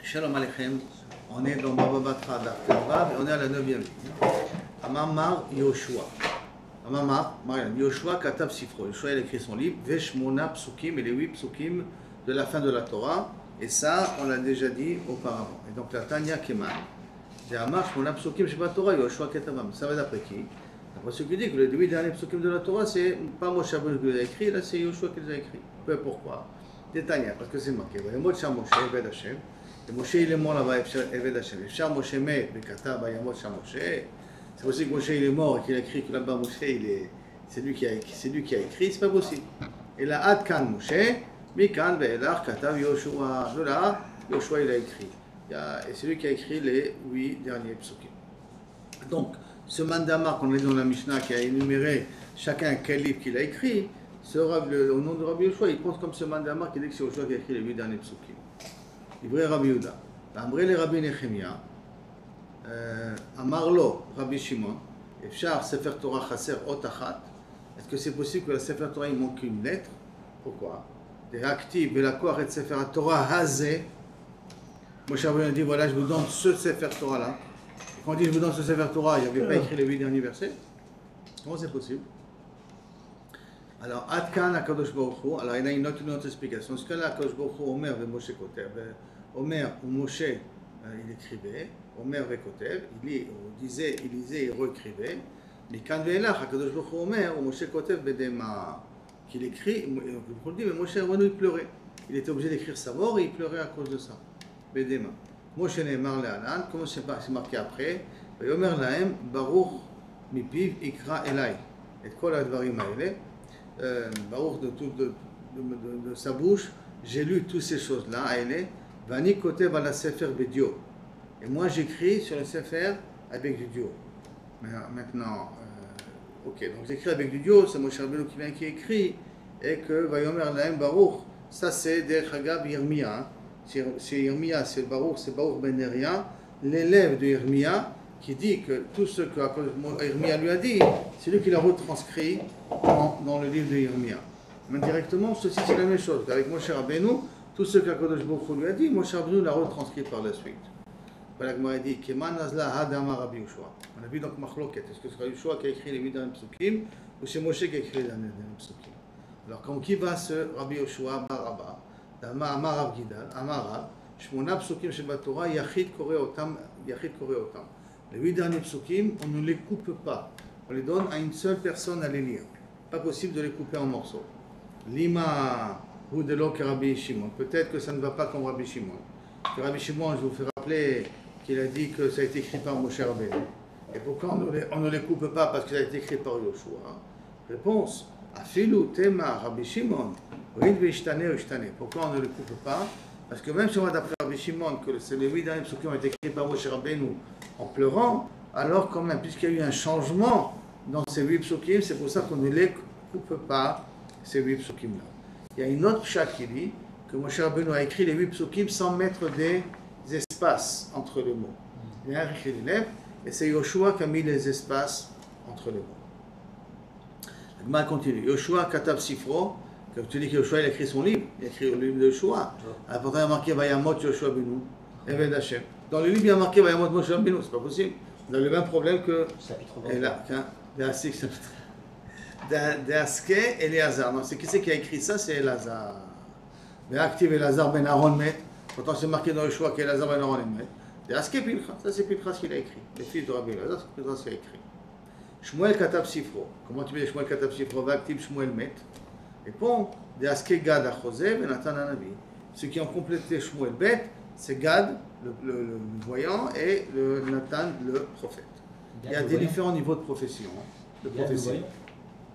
Shalom Aleichem, on est dans Baba Batra d'Arteva et on est à la 9e ligne. Amamar Yoshua. Amamar, Marianne, Yoshua Katab Sifro. Yoshua il a écrit son livre, Veshmona Psukim, et les 8 Psukim de la fin de la Torah. Et ça, on l'a déjà dit auparavant. Et donc la Tanya Keman. C'est Amar Shmona Psukim, Sheba Torah, Yoshua Katabam. Ça va d'après qui? D'après ceux qui disent que les 8 derniers Psukim de la Torah, c'est pas Moshe Rabbeinu qui les a écrits, là c'est Yoshua qui les a écrits. Peu pourquoi? C'est Tanya, parce que c'est marqué. Vayamot Sham Moshe, Eved Hashem. Et Moshe il est mort là-bas, Eved Hashem. Efshar Moshe met, Bekata, Vayamot Sham Moshe. C'est possible que Moshe il est mort et qu'il a écrit que là-bas Moshe c'est lui qui a écrit, c'est pas possible. Et là, Ad Kan Moshe, Mikan Ve'elach Katav Yoshua. De là, Yoshua il a écrit. Et c'est lui qui a écrit les 8 derniers psukim. Donc, ce mandamar qu'on a dit dans la Mishnah qui a énuméré chacun quel livre qu'il a écrit, au nom de Rabbi Yoshua, il pense comme ce mandamar qui dit que c'est Yoshua qui a écrit les 8 derniers psukim. Ivrei Rabbi Yehuda. Amrei le Rabbi Nechemia. Amarlo, Rabbi Shimon, Efshar Sefer Torah Chaser Ot Achat. Est-ce que c'est possible que la Sefer Torah il manque une lettre? Pourquoi? Active Belakoach et Sefer Torah Hazé. Moshe Rabbeinu a dit voilà, je vous donne ce Sefer Torah là. Et quand on dit je vous donne ce Sefer Torah, il n'y avait pas écrit les 8 derniers versets. Comment c'est possible? Alors, Adkan Akadosh Baruch Hu, alors il y a une autre explication. Ce que là, Akadosh Baruch Hu, Omer ve Moshe Kotev. Omer ou Moshe, il écrivait. Omer ve Kotev, il lisait, il réécrivait. Mais quand Ve'elach, Akadosh Baruch Hu Omer ou Moshe Kotev Bedema, qu'il écrit, on dit, mais Moshe Rabbeinu il pleurait. Il était obligé d'écrire sa mort et il pleurait à cause de ça. Bedema. Moshe Ne'emar Le'anan, comment c'est marqué après? Omer Lahem, Baruch Mipiv Ikra Elai. Et Kol Advarim Haele. Baruch de sa bouche, j'ai lu toutes ces choses-là, Haele. Vani Kotev ala Sefer Bedio. Et moi j'écris sur le Sefer avec du Dio. Maintenant, ok, donc j'écris avec du Dio, c'est Moshe Rabbeinu qui écrit, et que Vayomer Lahem Baruch, ça c'est Derech Hagav Yirmia. C'est Yirmia, c'est Baruch Ben Neria, l'élève de Yirmia, qui dit que tout ce que Yirmia lui a dit, c'est lui qui l'a retranscrit dans le livre de Yirmia. Mais directement, ceci c'est la même chose. Avec Moshe Rabbeinu, tout ce qu'Akadosh Baruch Hu lui a dit, Moshe Rabbeinu l'a retranscrit par la suite. Voilà que moi dit Keman Nazla Hadama Rabbi Yoshua. On a vu donc Machloket. Est-ce que c'est Rabbi Yoshua qui a écrit les 8 derniers psukim ou c'est Moshe qui a écrit les derniers psukim? Alors, quand qui va ce Rabbi Yoshua Baraba, Amarav Gidal, Amarav, Shmona psukim Sheba Torah, Yachid Kore Otam. Les 8 derniers psukim, on ne les coupe pas. On les donne à une seule personne à les lire. Pas possible de les couper en morceaux. Lima ou de l'eau que Rabbi Shimon. Peut-être que ça ne va pas comme Rabbi Shimon. Que Rabbi Shimon, je vous fais rappeler qu'il a dit que ça a été écrit par Moshe Rabbeinu. Et pourquoi on ne les coupe pas? Parce que ça a été écrit par Yoshua. Réponse, Afilu Tema Rabbi Shimon, Rid Veishtane Veishtane. Pourquoi on ne les coupe pas? Parce que même si on va d'après Rabbi Shimon que les 8 derniers psukim ont été écrits par Moshe Rabbeinu en pleurant, alors quand même, puisqu'il y a eu un changement dans ces 8 psukim, c'est pour ça qu'on ne les coupe pas, ces 8 psukim-là. Il y a une autre chat qui dit que Moshe Rabbeinu a écrit les 8 psukim sans mettre des espaces entre les mots. Il a écrit les lèvres, et c'est Yoshua qui a mis les espaces entre les mots. La Gemara continue. Yoshua Katav Sifro, comme tu dis que Yoshua il a écrit son livre, il a écrit le livre de Yoshua. Alors pourtant il a marqué Vayamot Yoshua Benu, Eved Hashem. Dans le livre il y a marqué Vayamot Moshe Benu, c'est pas possible. On a le même problème que. Et là, d'Aske et Léazar. Non, c'est qui c'est qui a écrit ça? C'est Elazar. Mais active Elazar ben Aaron Met. Pourtant c'est marqué dans le choix qu'Elazar ben Aaron Met. D'Aske Pilchas, ça c'est Pilchas qui l'a écrit. Les fils de Rabbi Elazar, c'est Pilchas qui l'a écrit. Shmuel Katab Sifro. Comment tu dis Shmuel Katab Sifro? Va active Shmuel Met. Répond d'Aske Gad Achosé ben Nathan Anavi. Ceux qui ont complété Shmuel Bet, c'est Gad, le voyant, et Nathan, le prophète. Il y a des différents niveaux de profession. De prophétie.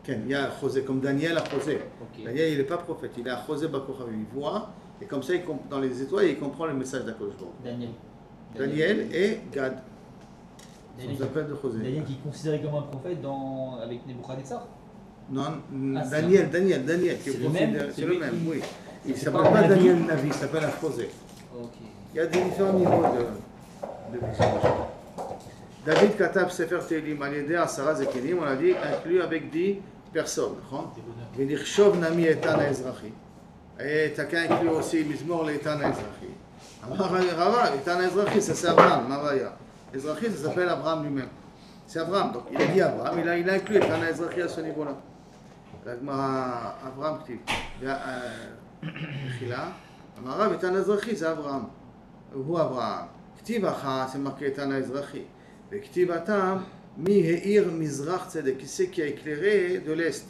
Il y a Chosé, comme Daniel a Chosé. Okay. Daniel, il n'est pas prophète, il a Chosé Bakochav, il voit, et comme ça, dans les étoiles, il comprend le message d'Akadosh Baruch. Daniel et Gad. Daniel qui est considéré comme un prophète avec Nebuchadnezzar. Non, Daniel, qui est considéré, c'est le même, oui. Il ne s'appelle pas Daniel Navi, il s'appelle un Chosé. Okay. Il y a des différents niveaux de vision. David Katab Sefer Tehillim Al-Yedei Asara Zekenim, on a dit, inclus avec 10 personnes. V'nirshov Nami Etan Ezrachi. Et tu as qu'à inclure aussi Mizmor l'Etan Ezrachi. Rava, l'Etan Ezrachi, ça c'est Abraham, Mavaya. Ezrachi, ça s'appelle Abraham lui-même. C'est Abraham, donc il a dit Abraham, il a inclus Etan Ezrachi à ce niveau-là. Abraham, Amarav Etan Ezrachi, c'est Abraham. Où Abraham? Ktivacha, c'est marqué Etan Ezrachi. Et Ktivatam, Mi Heir Mizrach Tzedek, qui c'est qui a éclairé de l'Est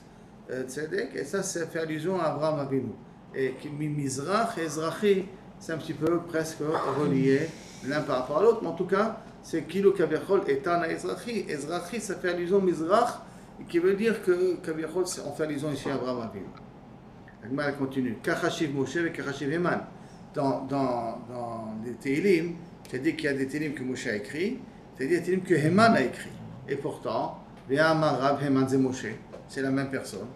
Tzedek, et ça fait allusion à Abraham Avinu. Et Mizrach et Ezrachi, c'est un petit peu presque relié l'un par rapport à l'autre, mais en tout cas, c'est Kilo Kaviachol Etan Ezrachi. Ezrachi, ça fait allusion à Mizrach, qui veut dire que Kaviachol, on fait allusion ici à Abraham Avinu. L'Agma continue. Kachashiv Moshe et Kachashiv Heman. Dans les Tehillim, c'est-à-dire qu'il y a des Tehillim que Moshe a écrit, c'est-à-dire des Tehillim que Heman a écrit. Et pourtant, Ve'amar Rab Heman c'est Moshe, c'est la même personne.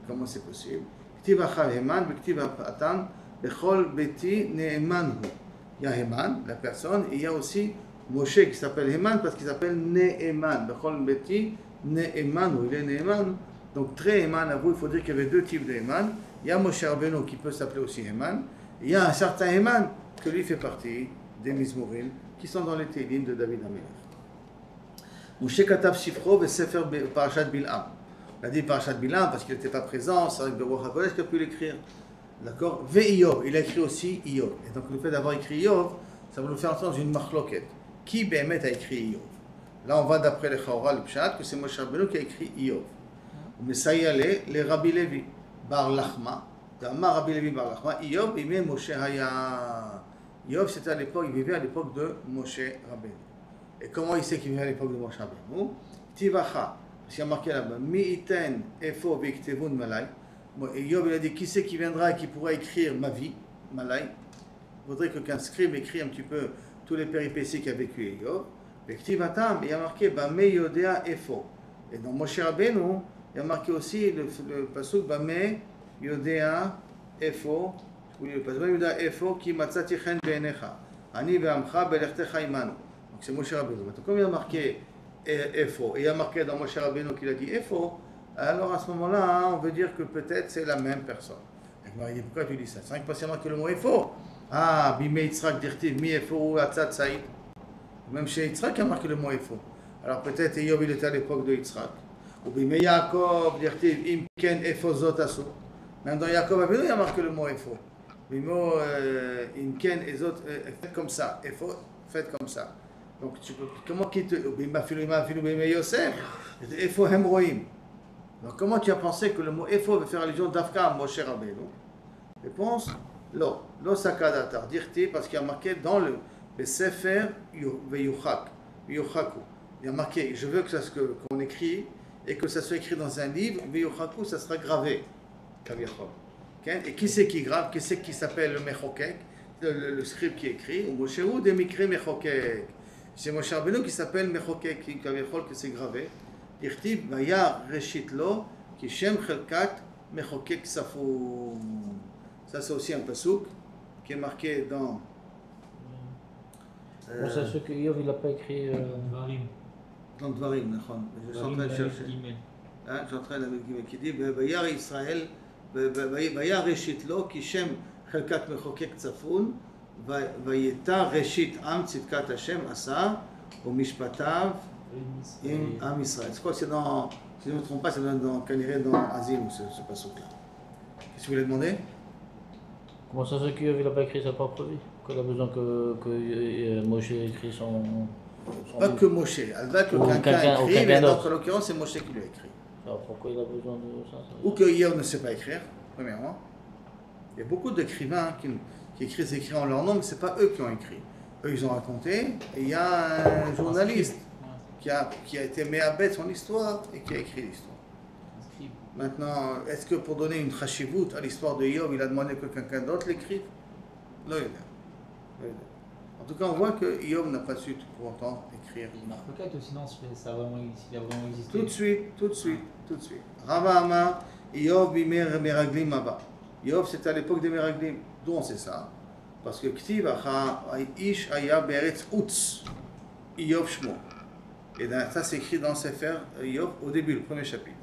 Comment c'est possible? Ktiv Achav Heman, Ktiv Atan, Bechol Beti Ne'eman hu. Il y a Heman, la personne, et il y a aussi Moshe qui s'appelle Heman parce qu'il s'appelle Ne'eman. Bechol Beti Ne'eman hu. Il est Ne'eman. Donc, très Heman, à vous, il faut dire qu'il y avait deux types de Heman. Il y a Moshe Rabbeinu qui peut s'appeler aussi Heman. Il y a un certain Heman que lui fait partie des Mizmorim qui sont dans les Tehillim de David Hamelech. Moshe Katav Sifro et Sefer Parashat Bil'am. Il a dit Parashat Bil'am parce qu'il n'était pas présent, c'est vrai que Beruach HaKodesh qui a pu l'écrire. D'accord? Ve'Iyov, il a écrit aussi Iyov. Et donc le fait d'avoir écrit Iyov, ça va nous faire entendre une marloquette. Qui Béhémet a écrit Iyov? Là on va d'après les Chaora, le Pshat, que c'est Moshe Rabbeinu qui a écrit Iyov. Mais ça y allait, les Rabbi Levi, Bar Lachma, Damar Rabbi Levi Bar Lachma, Iyov, et même Moshe Haya. Iyov, c'était à l'époque, il vivait à l'époque de Moshe Rabbeinu. Et comment il sait qu'il vivait à l'époque de Moshe Rabbeinu? Tivacha, parce qu'il y a marqué là-bas, Mi'iten Efo V'iktevun Malay. Iyov, il a dit, qui c'est qui viendra et qui pourra écrire ma vie, Malay? Il faudrait que qu'un scribe écrit un petit peu tous les péripéties qu'a vécu Iyov. V'iktivatam, il y a marqué, Bame Yodea Efo. Et dans Moshe Rabbeinu, il y a marqué aussi le pasuk Bame Yodea Efo. Le pasuk Bame Yodea Efo qui matzati chen be'enecha. Ani ve'amcha be'lechtecha imanu. Donc c'est Moshe Rabbeinu. Maintenant, comme il y a marqué Efo, et il y a marqué dans Moshe Rabbeinu qu'il a dit Efo, alors à ce moment-là, on veut dire que peut-être c'est la même personne. Et il dit pourquoi tu dis ça? C'est vrai que parce qu'il y a marqué le mot Efo. Ah, Bime Yitzhak dirtiv mi Efo atzat saïd. Même chez Yitzhak, il y a marqué le mot Efo. Alors peut-être Eyob il était à l'époque de Yitzhak. Ou Bime Yaakov dirtiv im ken Efo zot asu. Même dans Yaakov Avinu, il y a marqué le mot Efo. Bimo im ken ezot, faites comme ça. Efo, faites comme ça. Donc, tu peux, comment quitte Yosef? Efo Hemroim. Donc, comment tu as pensé que le mot Efo veut faire allusion d'Afka à Moshe Rabbeinu? Réponse Lo. Lo Sakadatar. Dirti, parce qu'il y a marqué dans le Sefer Veyuchak. Veyuchaku. Il y a marqué, je veux que ça qu'on écrit et que ça soit écrit dans un livre. Veyuchaku, ça sera gravé. Et qui c'est qui grave? Qui c'est qui s'appelle le Mechokek? Le scribe qui écrit. Ou Moshe ou de Mikre Mechokek. C'est Moshe Rabbeinu qui s'appelle Mechokek, qui c'est gravé. Dirtib Vaya Reshit Lo, qui Shem Chelkat Mechokek Safou. Ça, c'est aussi un pasuk qui est marqué dans. Bon, c'est ce que Yov il n'a pas écrit Dvarim. Dans Dvarim, je suis en train de chercher. Je suis en train de qui dit Vaya Israël, Vaya Reshit Lo, qui Shem Chelkat Mechokek Safun. ויתה ראשית עם צדקת השם עשה ומשפטיו עם עם ישראל. Je crois que c'est dans, si je ne me trompe pas, c'est dans Asile, ce passage-là. Qu'est-ce que vous voulez demander? Comment ça se fait qu'il n'a pas écrit sa propre vie? Qu'il a besoin que Moshe écrit son pas que Moshe, elle va que quelqu'un écrit, mais dans l'occurrence c'est Moshe qui lui a écrit. Alors pourquoi il a besoin de ça? Ou que Yov ne sait pas écrire, premièrement. Il y a beaucoup d'écrivains qui écrivent en leur nom, mais ce n'est pas eux qui ont écrit. Eux, ils ont raconté, et il y a un journaliste qui a été méabet son histoire et qui a écrit l'histoire. Maintenant, est-ce que pour donner une chashivut à l'histoire de Yov, il a demandé que quelqu'un d'autre l'écrive? Non, en tout cas, on voit que Yov n'a pas su pour autant écrire. Peut-être sinon, ça a vraiment existé. Tout de suite. Rava Amar, Yov bimer meraglim abba. Yov, c'était à l'époque des meraglim. D'où on sait ça? Parce que Ktiv Ish Aya Beretz Utz Yov Shmo. Et ça c'est écrit dans Sefer Yov au début, le premier chapitre.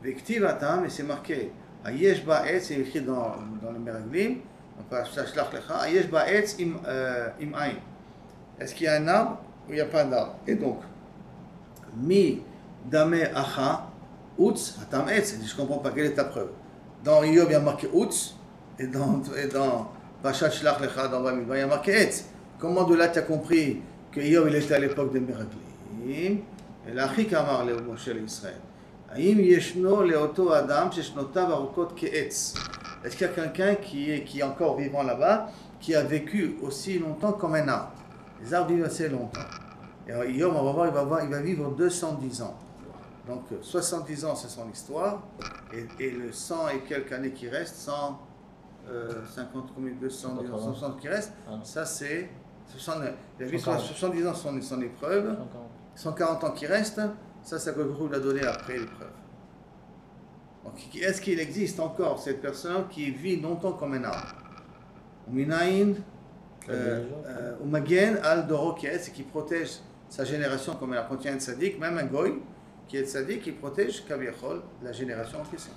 Et Ktiv Atam, et c'est marqué Ayesh ba'etz, c'est écrit dans le Meraglim, Ayesh ba'etz im ayn. Est-ce qu'il y a un arbre ou il n'y a pas d'arbre? Et donc, mi dame acha, utz, hatam etz. Je ne comprends pas, quelle est ta preuve? Dans Iyov, il y a marqué utz, et dans Pachat Shlach Lecha, dans Bamidbar, il y a marqué etz. Comment de là tu as compris que Iyov il était à l'époque des Meraglim? Et l'Achik Amar le Moshe l'Israël. Aïm yeshno leoto adam sheshnotav arukot ke'etz. Est-ce qu'il y a quelqu'un qui est encore vivant là-bas, qui a vécu aussi longtemps comme un arbre? Les arbres vivent assez longtemps. Et Iyov, on va voir, il va vivre 210 ans. Donc 70 ans, c'est son histoire. Et le 100 et quelques années qui restent, 150, combien, 200, 160 qui restent, ça c'est... Il a vu 70 ans son épreuve, 140 ans qui restent, ça que Guru l'a donné après l'épreuve. Donc est-ce qu'il existe encore cette personne qui vit longtemps comme un arbre? Minaïn, Umagen al Doroket, c'est qui protège sa génération comme elle contient un tzaddik, même un goy qui est tzaddik, qui protège Kaviachol, la génération en question.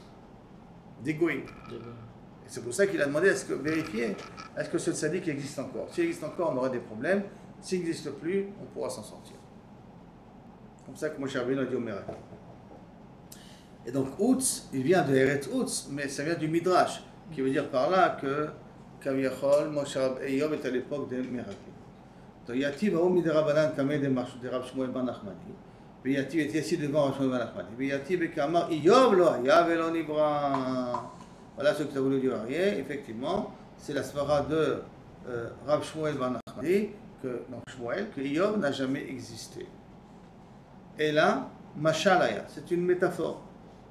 Des goyim. Et c'est pour ça qu'il a demandé vérifier, est-ce que ce tzaddik existe encore? S'il existe encore, on aura des problèmes. S'il n'existe plus, on pourra s'en sortir. Comme ça que Moshe Rabbeinu a dit au Meraglim. Et donc, Utz, il vient de Eretz Utz, mais ça vient du Midrash, qui veut dire par là que Kaviachol, Moshe et Iyov est à l'époque des Meraglim. Donc, Yativ a omi de Rabbanan kameh de Rav Shmuel ben Nachmani. Puis Yativ était assis devant Rav Shmuel ben Nachmani. Puis Yativ et Kamar, Iyov lo haya velo nibra. Voilà ce que tu as voulu dire, effectivement, c'est la svara de Rav Shmuel ben Nachmani, que Iyov n'a jamais existé. Et là, Mashalaya, c'est une métaphore.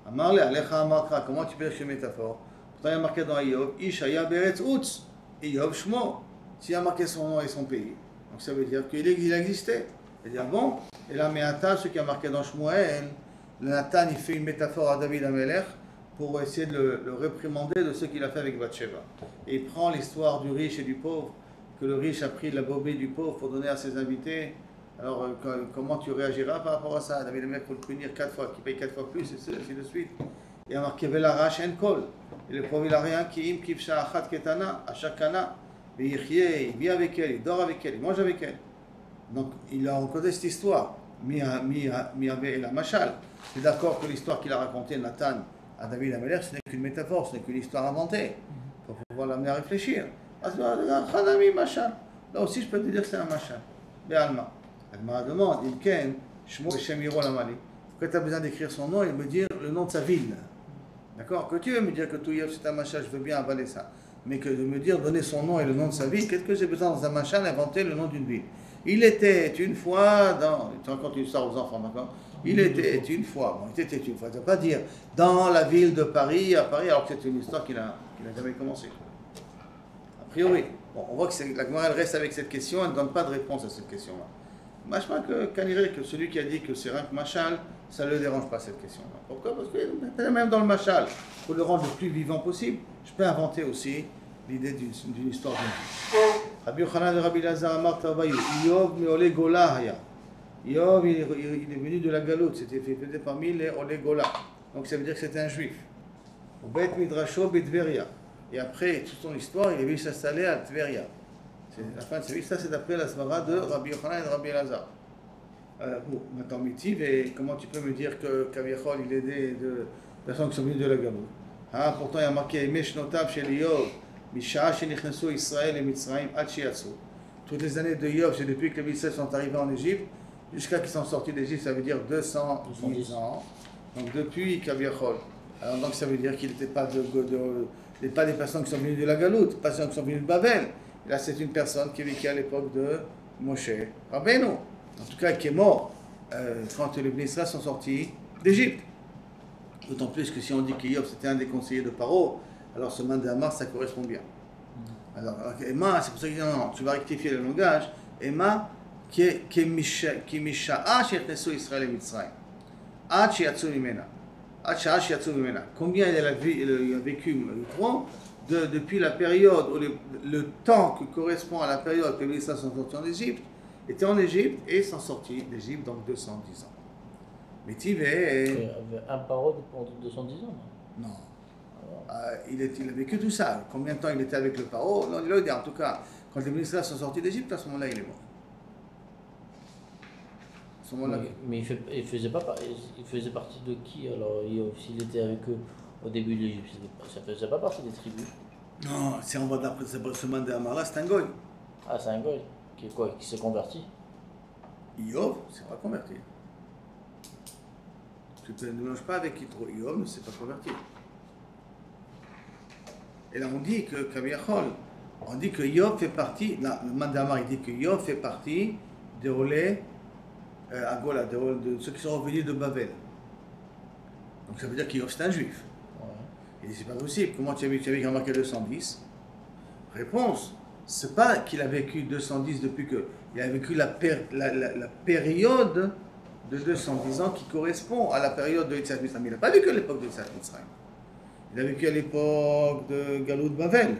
Amarle, Alecha Amarkra, comment tu peux une métaphore? Pourtant, il y a marqué dans Iyov, Ishaya Beretz Utz, Iyov Shmo. S'il y a marqué son nom et son pays, donc ça veut dire qu'il existait. C'est-à-dire, bon, et là, Me'ata, ce qui a marqué dans Shmuel, le Nathan, il fait une métaphore à David Amelech pour essayer de le réprimander de ce qu'il a fait avec Bathsheba. Et il prend l'histoire du riche et du pauvre, que le riche a pris la bobée du pauvre pour donner à ses invités. Alors, comment tu réagiras par rapport à ça? David Amelech pour le punir 4 fois, qui paye 4 fois plus, et ainsi de suite. Il a marqué Velarash en Kol. Et le pauvre, il n'a rien qui im kivsha achat ketana, à chaque ana. Il vit avec elle, il dort avec elle, il mange avec elle. Donc, il a rencontré cette histoire. Mi avait la machal. C'est d'accord que l'histoire qu'il a racontée, Nathan, à David Amelech, ce n'est qu'une métaphore, ce n'est qu'une histoire inventée. Il faut pouvoir l'amener à réfléchir. Là aussi, je peux te dire que c'est un machal. Béalma. Agmara demande, Ilken, Shmo Shem Yiro Lamali. Pourquoi tu as besoin d'écrire son nom et de me dire le nom de sa ville? D'accord? Que tu veux me dire que Touyev c'est un machal, je veux bien avaler ça. Mais que de me dire donner son nom et le nom de sa ville, qu'est-ce que j'ai besoin dans un machal d'inventer le nom d'une ville? Il était une fois dans. Tu racontes une histoire aux enfants, d'accord? Il était une fois. Bon, il était une fois. Tu ne vas pas dire dans la ville de Paris, à Paris, alors que c'est une histoire qui n'a jamais commencé. A priori. Bon, on voit que la Gemara reste avec cette question, elle ne donne pas de réponse à cette question-là. Moi, je pense que celui qui a dit que c'est rien que Machal, ça ne le dérange pas cette question-là. Pourquoi? Parce que même dans le Machal, pour le rendre le plus vivant possible, je peux inventer aussi l'idée d'une histoire d'une vie. Rabbi Yochanan et Rabbi Lazar Amar Tavayu, Iyov me'ole gola haya. Iyov, il est venu de la galoute, c'était fait parmi les ole gola. Donc ça veut dire que c'était un juif. Au Bet Midrasho Betveria. Et après toute son histoire, il est venu s'installer à Tveria. La fin de sa vie, ça c'est d'après la svara de Rabbi Yochanan et Rabbi Lazar. Maintenant, Mitiv, et comment tu peux me dire que Kaviachol, il est de personnes qui sont venues de la galoute? Pourtant, il y a marqué Meshnotav chez Iyov. Israël et Mitzrayim Hachiatsu. Toutes les années de Iyov, c'est depuis que les Israéliens sont arrivés en Égypte, jusqu'à qu'ils sont sortis d'Égypte, ça veut dire 210 ans. Donc depuis Kaviachol. Alors donc ça veut dire qu'il n'était pas pas des personnes qui sont venues de la Galoute, pas des personnes qui sont venues de Babel. Et là, c'est une personne qui vécut à l'époque de Moshe Rabbeinu. En tout cas, qui est mort quand les Israéliens sont sortis d'Égypte. D'autant plus que si on dit qu'Iyov c'était un des conseillers de Paro, alors ce man de Hamar, ça correspond bien. Alors, Emma, c'est pour ça que je dis non, tu vas rectifier le langage. Emma, qui misha'a she'echnesu Israël et Mitzrayim. Ad she'yatsu mimena. Ad sha'a she'yatsu mimena. Combien il a vécu depuis la période, où le temps qui correspond à la période que les Israéliens sont sortis en Égypte, étaient en Égypte et sont sortis d'Égypte, donc 210 ans. Mais tu veux. Un parole pour 210 ans, non. Il a vécu tout ça. Combien de temps il était avec le paro? Non, il le dit. En tout cas, quand les ministres sont sortis d'Égypte, à ce moment-là, il est mort. À ce moment-là. Mais il faisait pas, il faisait partie de qui alors s'il était avec eux au début de l'Égypte, ça faisait pas partie des tribus. Non, si on va d'après ce mandat Amara, c'est un goy. Ah, c'est un goy qui s'est converti. Iyov, c'est pas converti. Tu ne mélanges pas avec Yitro. Iyov ne s'est pas converti. Et là, on dit que Kaviachol, on dit que Iyov fait partie, là, le mandat Amara, il dit que Iyov fait partie des relais à Gola, de ceux qui sont revenus de Babel. Donc ça veut dire qu'Iyov c'est un juif. Il dit c'est pas possible, comment tu as vu qu'il a marqué 210? Réponse, c'est pas qu'il a vécu 210 depuis que. Il a vécu la période de 210 ans qui correspond à la période de Yitzhak Mitzrayim. Il n'a pas vécu à l'époque de Yitzhak Mitzrayim. Il a vécu à l'époque de Galout Bavel.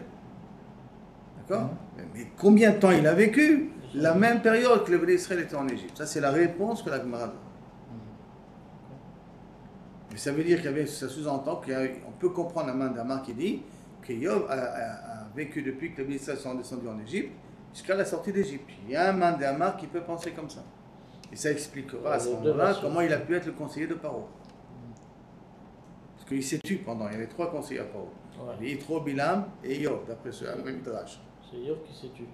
D'accord? Mais combien de temps il a vécu? La même période que le Bnei Israël était en Égypte. Ça, c'est la réponse que la Gemara donne. Mais ça veut dire ça sous-entend qu'on peut comprendre la main d'Amar qui dit que Yov a vécu depuis que les Bnei Israël sont descendus en Égypte jusqu'à la sortie d'Égypte. Il y a un main d'Amar qui peut penser comme ça. Et ça expliquera à ce moment-là comment il a pu être le conseiller de Paro. Parce qu'il s'est tué pendant, il y avait 3 conseillers à Paro. Il y avait Yitro, Bilam et Yov, d'après ce Midrash. C'est Yov qui s'est tué.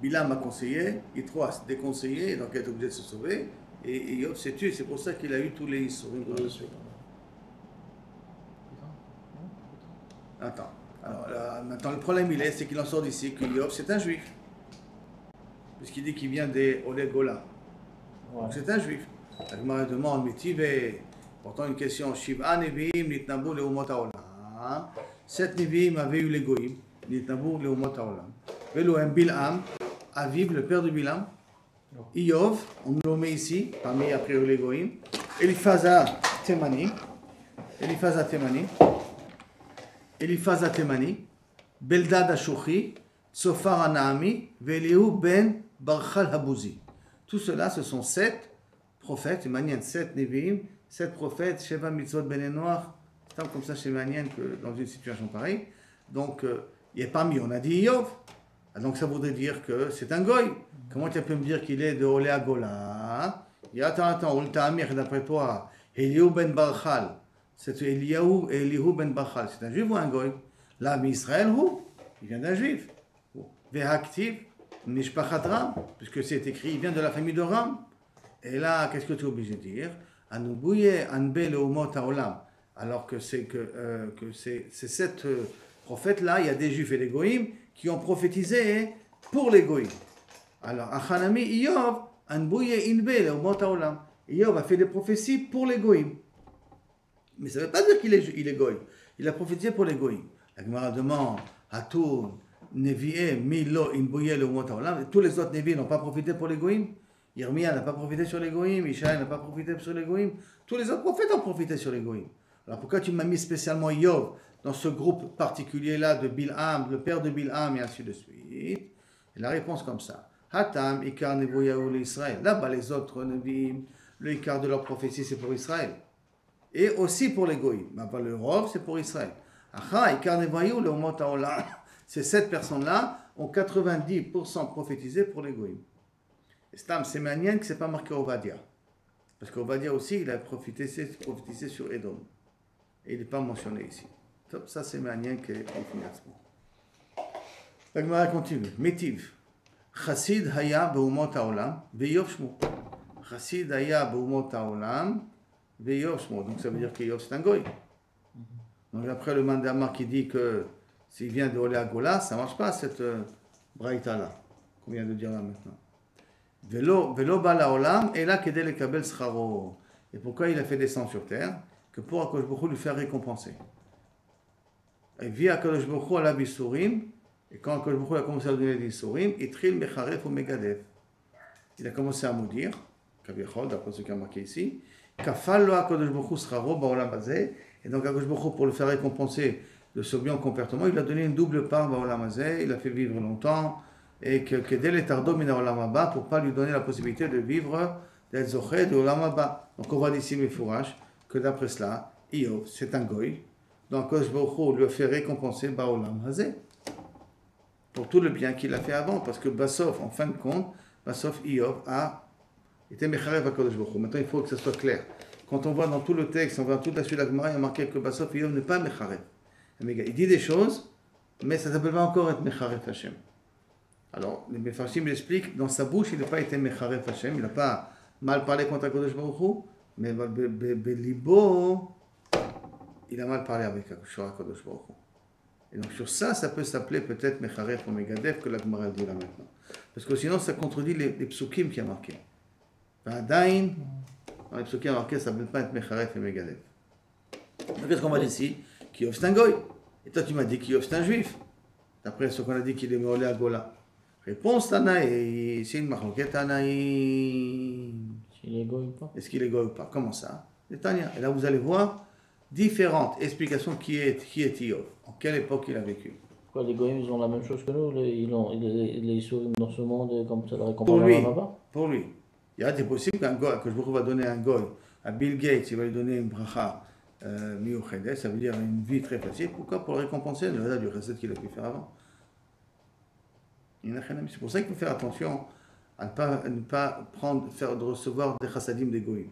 Bilam a conseillé, Yitro a déconseillé, donc il est obligé de se sauver. Et Yov s'est tué, c'est pour ça qu'il a eu tous les Issourim. Attends. Alors, maintenant, le problème, c'est qu'il en sort d'ici que Yov, c'est un juif. Puisqu'il dit qu'il vient des Olégola. Ouais. Donc, c'est un juif. La Gemara demande, mais Tivé, pourtant une question, Shiv'a Nevi'im nitnabu le'umot ha'olam. 7 Nevi'im avaient eu les Goïm, nitnabu le'umot ha'olam. Velohem Bil'am, Aviv, le père de Bilam. Iyov, on le met ici, parmi après les Goïm. Eliphaza Temani. Eliphaz Temani, Beldad Ashouchi, Tsofar Anaami, Velihu ben Barchal Habouzi. Tout cela, ce sont 7 prophètes, Manian, 7 Nevi'im, 7 prophètes, Sheva Mitzvot Ben Noir, c'est comme ça chez Manian que dans une situation pareille. Donc, il est parmi, on a dit Iyov. Donc, ça voudrait dire que c'est un goy. Comment tu peux me dire qu'il est de Olé Gola? Il y a attends, Ulta Amir, d'après toi, Elihu ben Barchal. C'est Elihu ben Bachal, c'est un juif ou un goy? Là, Israël, il vient d'un juif. Vehaktiv, Nishpachat Ram, puisque c'est écrit, il vient de la famille de Ram. Et là, qu'est-ce que tu es obligé de dire? Anubouye Anbe Leumot Haolam. Alors que ces 7 prophètes-là, il y a des juifs et des goïms qui ont prophétisé pour les goïms. Alors, Achanami Iyov, Anbouye Inbe Leumot Haolam. Iyov a fait des prophéties pour les goïms. Mais ça ne veut pas dire qu'il est goy. Il a prophétisé pour les goïms. La Gemara demande, Hatoun, Nevi'e, Milo, Inbouye, le Umot Haolam. Tous les autres Nevi'e n'ont pas profité pour les goïms. Yirmiyah n'a pas profité sur les goïms. Ishaï n'a pas profité sur les goïms. Tous les autres prophètes ont profité sur les goïms. Alors pourquoi tu m'as mis spécialement Yov dans ce groupe particulier-là de Bil'am, le père de Bil'am, et ainsi de suite? Et la réponse comme ça. Hatam, Ikar, Nevoyahu, l'Israël. Là-bas, les autres Nevi'im, le Ikar de leur prophétie, c'est pour Israël. Et aussi pour les goïms. Mais le rov, c'est pour Israël. Ces 7 personnes-là ont 90% prophétisé pour les goïms. Et c'est manière que ce n'est pas marqué Ovadia. Parce qu'Ovadia aussi, il a prophétisé sur Edom. Et il n'est pas mentionné ici. Donc, ça, c'est manière qui est financement. La Gemara continue. Métiv. Chassid haya be'umot ha'olam ve'yov shmo. Chassid haya be'umot ha'olam. Donc ça veut dire que Yov c'est un goy. Donc après le mandamar qui dit que s'il vient de Olé à Gola, ça ne marche pas cette braïta là, qu'on vient de dire là maintenant. Velo bala olam et là kedel le kabel scharo. Et pourquoi il a fait descendre sur terre? Que pour Akadosh Baruch Hu lui faire récompenser. Et via Akadosh Baruch Hu à la bisurim, et quand Akadosh Baruch Hu a commencé à donner des bisurim, itril mecharef ou megadef. Il a commencé à maudire, kaviachol, d'après ce qui a marqué ici. Kafal lo Akadosh Baruch Hu scharo ba'olam hazeh. Et donc Akadosh Baruch Hu, pour le faire récompenser de ce bien comportement, il a donné une double part ba'olam hazeh. Il a fait vivre longtemps. Et que dès les tardo mina olam haba, pour pas lui donner la possibilité de vivre d'être zoché de olam haba. Donc on voit d'ici mes fourrages que d'après cela, Iyov, c'est un goy. Donc, Kosh Baruch Hu lui a fait récompenser Baolam Hazé pour tout le bien qu'il a fait avant, parce que Bassof, en fin de compte, Bassof Iyov a été Mecharev à Kodesh Baruch Hu. Maintenant, il faut que ça soit clair. Quand on voit dans tout le texte, on voit toute la suite de la Gemara, il y a marqué que Bassof Iyov n'est pas Mecharev. Il dit des choses, mais ça ne s'appelle pas encore être Mecharev Hashem. Alors, les Mefarshim l'expliquent, dans sa bouche, il n'a pas été Mecharev Hashem, il n'a pas mal parlé contre Kodesh Baruch Hu, mais Belibo, il a mal parlé avec Kodesh Baruch Hu. Et donc sur ça, ça peut s'appeler peut-être Mecharef ou Megadef, que la Gemara dit là maintenant. Parce que sinon, ça contredit les psukim qui a marqué. Dain, dans les psukim marqué, ça ne peut pas être Mecharef et Megadef. Donc qu'est-ce qu'on va dire ici? Kiyov c'est un goy. Et toi, tu m'as dit Kiyov c'est un juif. D'après ce qu'on a dit qu'il est Meolé à Gola. Réponse Tanaï, c'est une marloquette Tanaï. S'il est goy ou pas? Est-ce qu'il est goy ou pas? Comment ça? C'est Tania. Et là, vous allez voir différentes explications qui est Iyov. En quelle époque il a vécu? Pourquoi les goyim, ils ont la même chose que nous? Les souris dans ce monde, comme ça, la récompense là-bas? Pour lui. Il y a des possibles qu'un goy, que je va donner un goy à Bill Gates, il va lui donner une bracha miuchedet, ça veut dire une vie très facile. Pourquoi? Pour le récompenser le du chesed qu'il a pu faire avant. C'est pour ça qu'il faut faire attention à ne pas de recevoir des chassadim des goyim.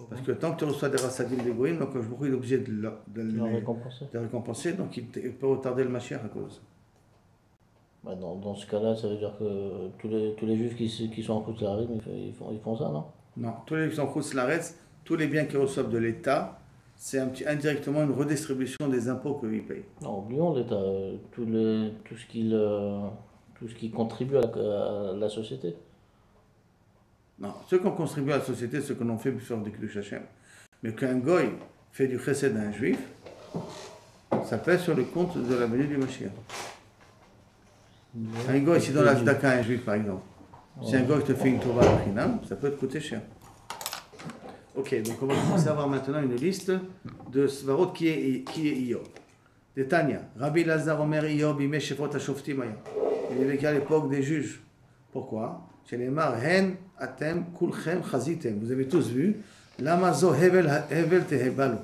Parce que tant que tu reçois des chassadim des goyim, donc je est obligé de les récompenser, donc il peut retarder le Mashiach à cause. Bah dans ce cas-là, ça veut dire que tous les juifs qui sont en Chutz La'aretz, ils font ça, non? Non, tous les juifs qui sont en Chutz La'aretz, tous les biens qu'ils reçouvent de l'État, c'est indirectement une redistribution des impôts qu'ils payent. Non, oublions l'État, tout ce qui contribue à la société. Non, ceux qui ont contribué à la société, ceux qu'on en fait sur des Kiddush Hashem. Mais qu'un goy fait du chesed à un juif, ça pèse sur le compte de la venue du Mashiach. Un goy, si dans la tzedaka à un juif par exemple, si un goy te fait une tova à Chinam, ça peut te coûter cher. Ok, donc on va commencer à voir maintenant une liste de svarot qui est Iyov. De Tanya, Rabbi Lazar Omer Iyov Bimei Shefot HaShoftim Aya. Il est vécu à l'époque des juges. Pourquoi? Chez les Mar Hen Atem Kulchem Chazitem. Vous avez tous vu. Lamazo Hevel Tehebalu.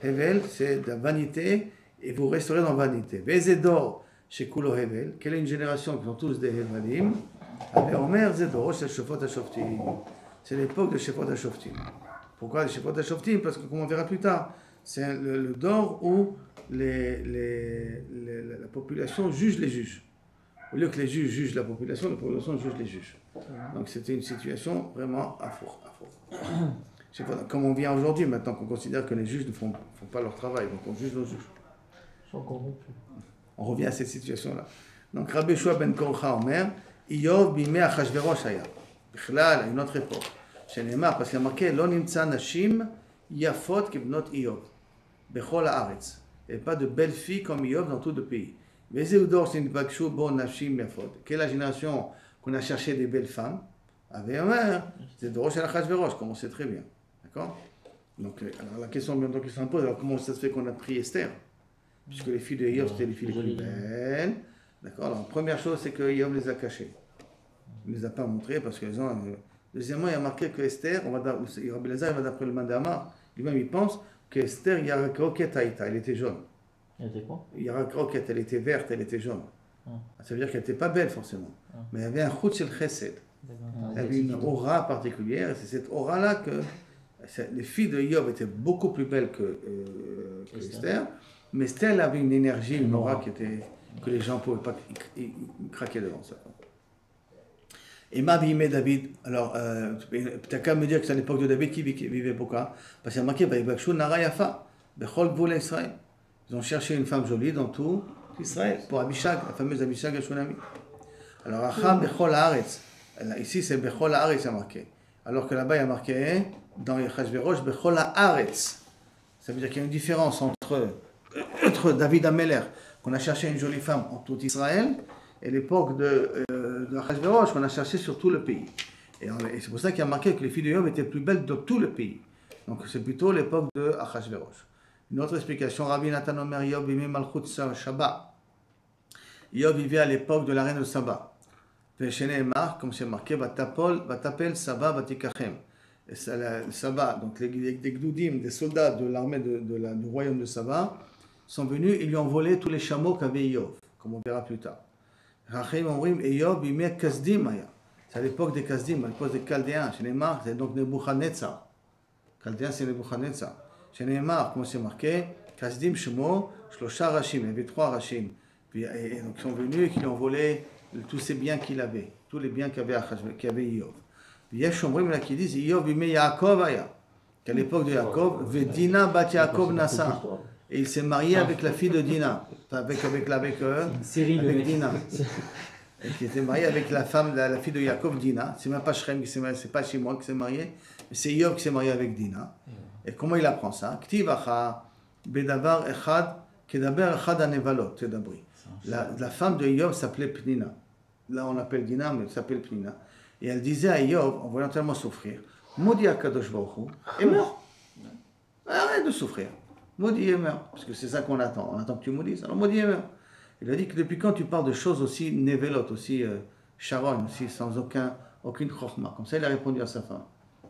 Hevel, c'est de la vanité et vous resterez dans la vanité. Vezedor chez Kulo Hevel. Quelle est une génération qui sont tous des Hevalim? Avec Omer Zedor chez Shefot HaShoftim. C'est l'époque de Shefot HaShoftim. Pourquoi Shefot HaShoftim? Parce que, comme on verra plus tard, c'est le dor où la population juge les juges. Au lieu que les juges jugent la population juge les juges. Donc c'était une situation vraiment affreuse. Comme on vient aujourd'hui, maintenant qu'on considère que les juges ne font pas leur travail, donc on juge nos juges. On revient à cette situation-là. Donc Rabbi Shua ben Korcha Omer, Iyov bimei Achashverosh haya. Bichlal, à une autre époque. Chez Neymar, parce qu'il y a marqué Lo nimtza nashim yafot kibnot Iyov. Bechol haaretz. Et pas de belles filles comme Iyov dans tout le pays. Mais c'est Udor, c'est une bakshu bon nashim yafot. Quelle est la génération qu'on a cherché des belles femmes? Avec Omer, c'est Dorosh el Achashverosh, comme on sait très bien. D'accord? Donc, alors la question maintenant qui s'en pose, alors comment ça se fait qu'on a pris Esther? Puisque les filles de Iyov, c'était les filles les plus belles. D'accord? Alors, la première chose, c'est que Iyov les a cachées. Il ne les a pas montrées parce qu'elles ont. Deuxièmement, il y a marqué que Esther, Rabbi Lazar, il va d'après le Mandama, lui-même il pense que Esther, Yarak Roket Haïta, elle était jaune. Elle était quoi? Yarak Roket, elle était verte, elle était jaune. Ça veut dire qu'elle n'était pas belle forcément. Mais il y avait un chutz el chesed. Il y avait une aura particulière, et c'est cette aura-là que les filles de Iyov étaient beaucoup plus belles que Esther, mais Esther elle avait une énergie, une aura que les gens ne pouvaient pas craquer devant ça. Et Mabimé David, alors, tu n'as qu'à me dire que c'est à l'époque de David qui vivait pourquoi? Parce qu'il y a marqué, Nara Yafa, Bechol Gvul Israël. Ils ont cherché une femme jolie dans tout Israël, pour Abishag, la fameuse Abishag Shunami. Alors, Acham Bechol Haaretz, ici c'est Bechol Haaretz, il y a marqué. Alors que là-bas, il y a marqué, dans Achashverosh, Bechol Haaretz. Ça veut dire qu'il y a une différence entre David Ameler, qu'on a cherché une jolie femme en tout Israël, et l'époque de Achashverosh, qu'on a cherché sur tout le pays. Et c'est pour ça qu'il y a marqué que les filles de Iyov étaient plus belles de tout le pays. Donc c'est plutôt l'époque de Achashverosh. Une autre explication, Rabbi Nathan Omer Iyov bimei Malchut Shaba. Iyov vivait à l'époque de la reine de Saba. Chez Neymar, comme c'est marqué, Vatapel Saba Vatikachem. Et Saba, donc des Gdoudim, des soldats de l'armée du royaume de Saba, sont venus, ils lui ont volé tous les chameaux qu'avait Iyov, comme on verra plus tard. Rachim Omrim Iyov bimei Kasdim aya. C'est à l'époque des Kasdim, à l'époque des Chaldéens. Chez Neymar, c'est donc Nebuchadnezzar. Chaldéen, c'est Nebuchadnezzar. Chez Neymar, comment c'est marqué? Kasdim Shemo, Shlosha Rashim. Il y avait 3 Rashim. Puis, et donc, ils sont venus et qui lui ont volé tous ces biens qu'il avait, tous les biens qu'avait Iyov. Puis, Yesh Omrim là qui disent Iyov bimei Yaakov aya. Qu'à l'époque de Yaakov, Vedina bat Yaakov Nassa. Et il s'est marié avec la fille de Dina, avec Dina. Et qui était marié avec la femme, la fille de Yaakov, Dina. C'est même pas Shrem, c'est pas Shimon qui s'est marié, mais c'est Iyov qui s'est marié avec Dina. Et comment il apprend ça? Ktivacha bedavar echad kedaber echad anevalot tedabri. La femme de Iyov s'appelait Pnina. Là on l'appelle Dina, mais elle s'appelle Pnina. Et elle disait à Iyov, en voyant tellement souffrir, maudit Akadosh Baruch Hu, et meurt. Arrête de souffrir. Maudit et meurt. Parce que c'est ça qu'on attend. On attend que tu maudisses. Alors maudit et meurt. Il a dit que depuis quand tu parles de choses aussi névélotes, aussi charon, aussi sans aucune chokhma. Comme ça, il a répondu à sa femme.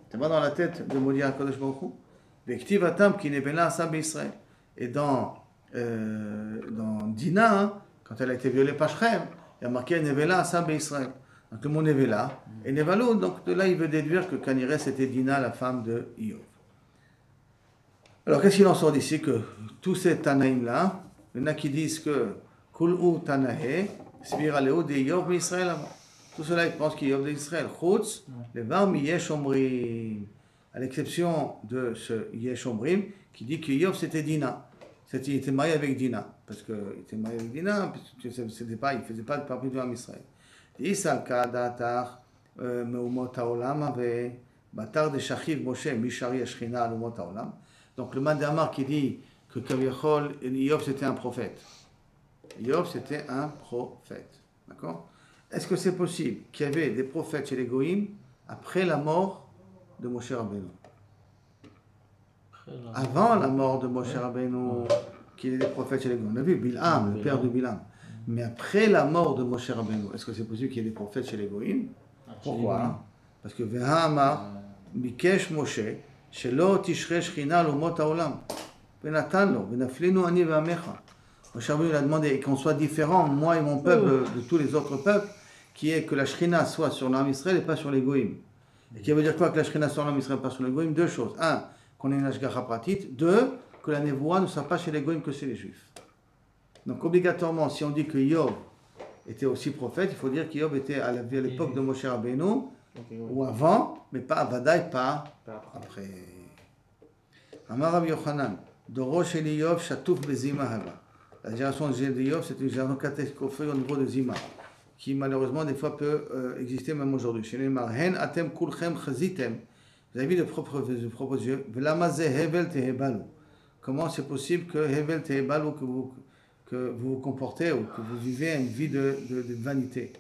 Tu pas dans la tête de maudire Akadosh Baruch Hu. Vektivatam ki nevela asa be'Israël. Et dans Dina, hein, quand elle a été violée par Shrem, il y a marqué nevela asa be'Israël. Donc le mot nevela et nevalo, donc de là il veut déduire que Kanireh c'était Dina, la femme de Iyov. Alors qu'est-ce qu'il en sort d'ici? Que tous ces Tanaïm-là, il y en a qui disent que Kul'u Tanahe, Svira Leo de Iyov Israël avant. Tout cela, ils pensent qu'il y a d'Israël. Chutz, le Varmi Yesh Omrim. À l'exception de ce Yesh Omrim, qui dit qu'Iyov c'était Dina. Il était marié avec Dina. Parce qu'il était marié avec Dina, il ne faisait pas partie de l'âme Israël. Isal Kadatar, Meumot Haolam, avait Batar de Shachiv Moshe, Mishari Ashchina, Alumot Haolam. Donc le Mandamar qui dit que Kaviachol, Iyov c'était un prophète. Iyov c'était un prophète. D'accord? Est-ce que c'est possible qu'il y avait des prophètes chez les Goïm après la mort de Moshe Rabbeinu? Avant la mort de Moshe Rabbeinu, qu'il y ait des prophètes chez les Goïm. On a vu Bilham, le père de Bilham. Mais après la mort de Moshe Rabbeinu, est-ce que c'est possible qu'il y ait des prophètes chez les Goïm? Pourquoi? Parce que Vehamar, Bikesh Moshe, Shelo Tishre Shchina Lumot Haolam. Venatan lo, Venaflinu Ani Ve'amecha. Moshe Rabbeinu a demandé qu'on soit différent, moi et mon peuple, de tous les autres peuples, qui est que la Shechina soit sur l'âme Israël et pas sur les Goïm. Et qui veut dire quoi que la Shechina soit sur l'âme Israël et pas sur les Goïm? Deux choses. Un, qu'on ait une Ashgacha pratit. Deux, que la Nevoa ne soit pas chez les Goïm que chez les Juifs. Donc obligatoirement, si on dit que Iyov était aussi prophète, il faut dire qu'Iyov était à l'époque de Moshe Rabbeinu, ou avant, mais pas Vadaï, pas après. Amar Rabbi Yochanan, Doro shel Iyov shatouf bezima haba. La génération de Iyov, c'est une génération catégorisée au niveau de Zima, qui malheureusement des fois peut exister même aujourd'hui. Chez les Marhen, Atem kulchem chazitem. Vous avez vu le propre Dieu. V'lama ze hevel tehebalu. Comment c'est possible que hevel tehebalu, que vous vous comportez ou que vous vivez une vie de vanité?